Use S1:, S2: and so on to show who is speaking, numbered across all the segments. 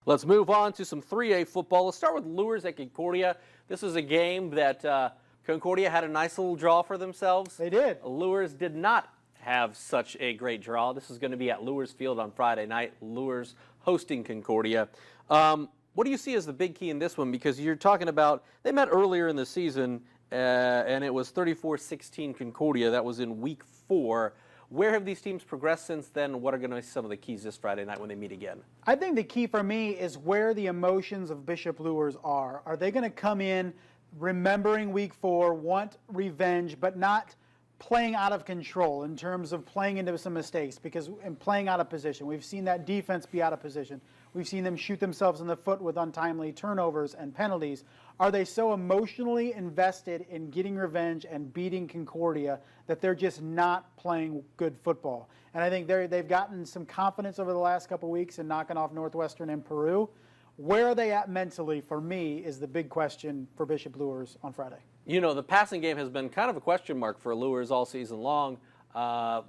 S1: Let's move on to some 3A football. Let's start with Luers at Concordia. This is a game that Concordia had a nice little draw for themselves.
S2: They did.
S1: Luers did not have such a great draw. This is going to be at Luers Field on Friday night. Luers hosting Concordia. What do you see as the big key in this one? Because you're talking about, they met earlier in the season, and it was 34-16 Concordia. That was in week 4. Where have these teams progressed since then? What are going to be some of the keys this Friday night when they meet again?
S2: I think the key for me is where the emotions of Bishop Luers are. Are they going to come in remembering week 4, want revenge, but not playing out of control in terms of playing into some mistakes and playing out of position? We've seen that defense be out of position. We've seen them shoot themselves in the foot with untimely turnovers and penalties. Are they so emotionally invested in getting revenge and beating Concordia that they're just not playing good football? And I think they've gotten some confidence over the last couple weeks in knocking off Northwestern and Peru. Where are they at mentally, for me, is the big question for Bishop Luers on Friday.
S1: You know, the passing game has been kind of a question mark for Luers all season long,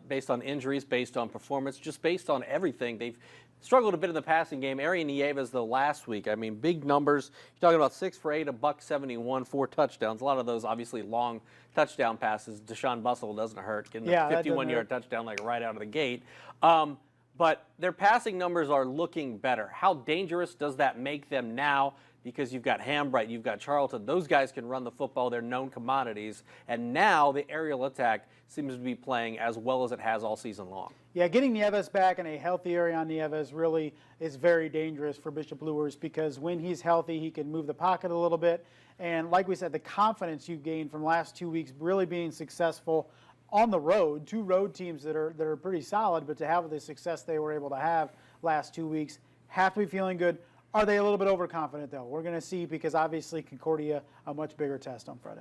S1: based on injuries, based on performance, just based on everything. They've struggled a bit in the passing game. Arian Nieves the last week, I mean, big numbers. You're talking about 6 for 8, $171, 4 touchdowns. A lot of those obviously long touchdown passes. Deshaun Bustle doesn't hurt, getting a 51-yard touchdown like right out of the gate. But their passing numbers are looking better. How dangerous does that make them now? Because you've got Hambright, you've got Charlton. Those guys can run the football. They're known commodities. And now the aerial attack seems to be playing as well as it has all season long. Yeah,
S2: getting Nieves back and a healthy Arian Nieves really is very dangerous for Bishop Luers, because when he's healthy, he can move the pocket a little bit. And like we said, the confidence you've gained from last 2 weeks really being successful on the road, 2 road teams that are pretty solid, but to have the success they were able to have last 2 weeks, have to be feeling good. Are they a little bit overconfident, though? We're going to see, because obviously Concordia, a much bigger test on Friday.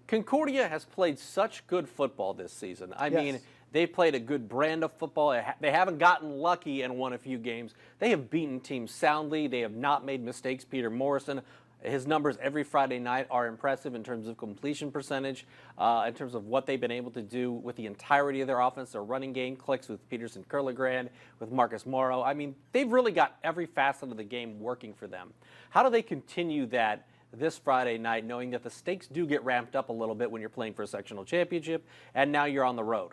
S1: Concordia has played such good football this season. I mean, they played a good brand of football. They haven't gotten lucky and won a few games. They have beaten teams soundly. They have not made mistakes. Peter Morrison, his numbers every Friday night are impressive in terms of completion percentage, in terms of what they've been able to do with the entirety of their offense. Their running game clicks with Peterson Curligrand, with Marcus Morrow. I mean, they've really got every facet of the game working for them. How do they continue that this Friday night, knowing that the stakes do get ramped up a little bit when you're playing for a sectional championship, and now you're on the road?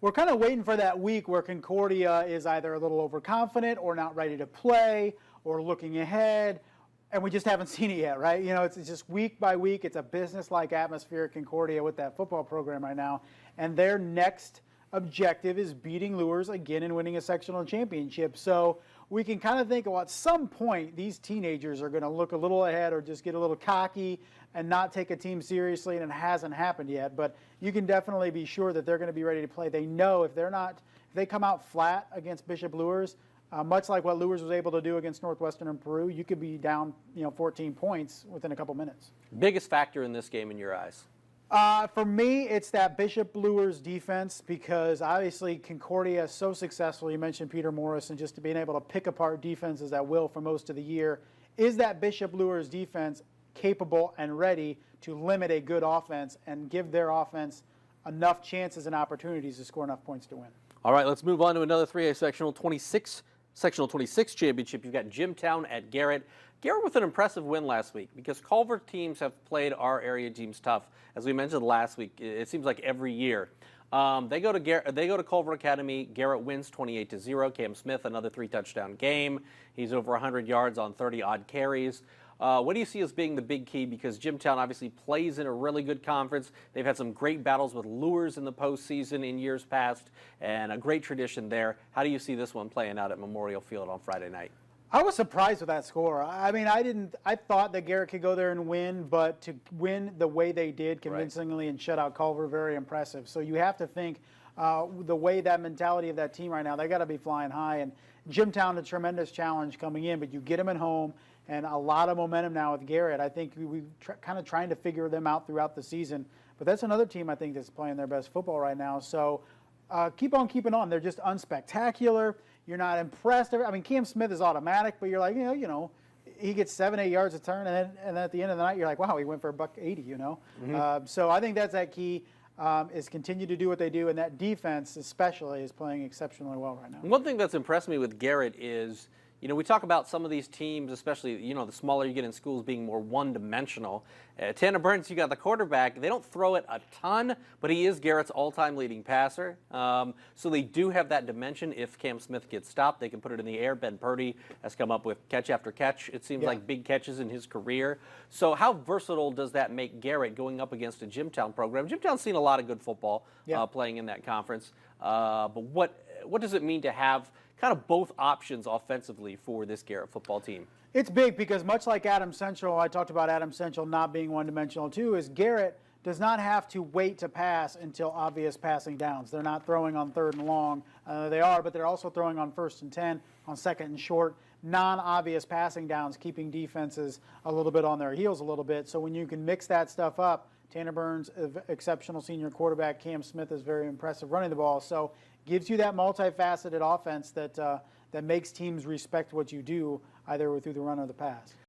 S2: We're kind of waiting for that week where Concordia is either a little overconfident or not ready to play or looking ahead. And we just haven't seen it yet, right? You know, it's just week by week. It's a business-like atmosphere at Concordia with that football program right now. And their next objective is beating Luers again and winning a sectional championship. So we can kind of think, well, at some point, these teenagers are going to look a little ahead or just get a little cocky and not take a team seriously, and it hasn't happened yet. But you can definitely be sure that they're going to be ready to play. They know if they come out flat against Bishop Luers, much like what Luers was able to do against Northwestern and Peru, you could be down 14 points within a couple minutes.
S1: Biggest factor in this game in your eyes?
S2: For me, it's that Bishop Luers defense, because obviously Concordia is so successful. You mentioned Peter Morris, and just being able to pick apart defenses at will for most of the year. Is that Bishop Luers defense capable and ready to limit a good offense and give their offense enough chances and opportunities to score enough points to win?
S1: All right, let's move on to another 3A sectional 26 championship. You've got Jimtown at Garrett. Garrett with an impressive win last week, because Culver teams have played our area teams tough. As we mentioned last week, it seems like every year. They go to Culver Academy. Garrett wins 28-0. Cam Smith, another 3-touchdown game. He's over 100 yards on 30-odd carries. What do you see as being the big key? Because Jimtown obviously plays in a really good conference. They've had some great battles with Luers in the postseason in years past, and a great tradition there. How do you see this one playing out at Memorial Field on Friday night?
S2: I was surprised with that score. I mean, I thought that Garrett could go there and win, but to win the way they did convincingly and shut out Culver, very impressive. So you have to think the way that mentality of that team right now, they got to be flying high. And Jimtown, a tremendous challenge coming in, but you get them at home, and a lot of momentum now with Garrett. I think we're kind of trying to figure them out throughout the season. But that's another team I think that's playing their best football right now. So keep on keeping on. They're just unspectacular. You're not impressed. I mean, Cam Smith is automatic, but you're like, you know, he gets 7-8 yards a turn, and then at the end of the night, you're like, wow, he went for $180, you know. So I think that's that key. Is continue to do what they do, and that defense especially is playing exceptionally well right now.
S1: One thing that's impressed me with Garrett is You know, we talk about some of these teams, especially, you know, the smaller you get in schools, being more one-dimensional. Tanner Burns, you got the quarterback. They don't throw it a ton, but he is Garrett's all-time leading passer. So they do have that dimension. If Cam Smith gets stopped, they can put it in the air. Ben Purdy has come up with catch after catch. It seems like big catches in his career. So how versatile does that make Garrett going up against a Jimtown program? Jimtown's seen a lot of good football playing in that conference. But what does it mean to have kind of both options offensively for this Garrett football team?
S2: It's big because much like Adams Central, I talked about Adams Central not being one-dimensional too, is Garrett does not have to wait to pass until obvious passing downs. They're not throwing on 3rd and long. They are, but they're also throwing on 1st and 10, on 2nd and short, non-obvious passing downs, keeping defenses a little bit on their heels a little bit. So when you can mix that stuff up, Tanner Burns, exceptional senior quarterback. Cam Smith is very impressive running the ball. So gives you that multifaceted offense that that makes teams respect what you do, either through the run or the pass.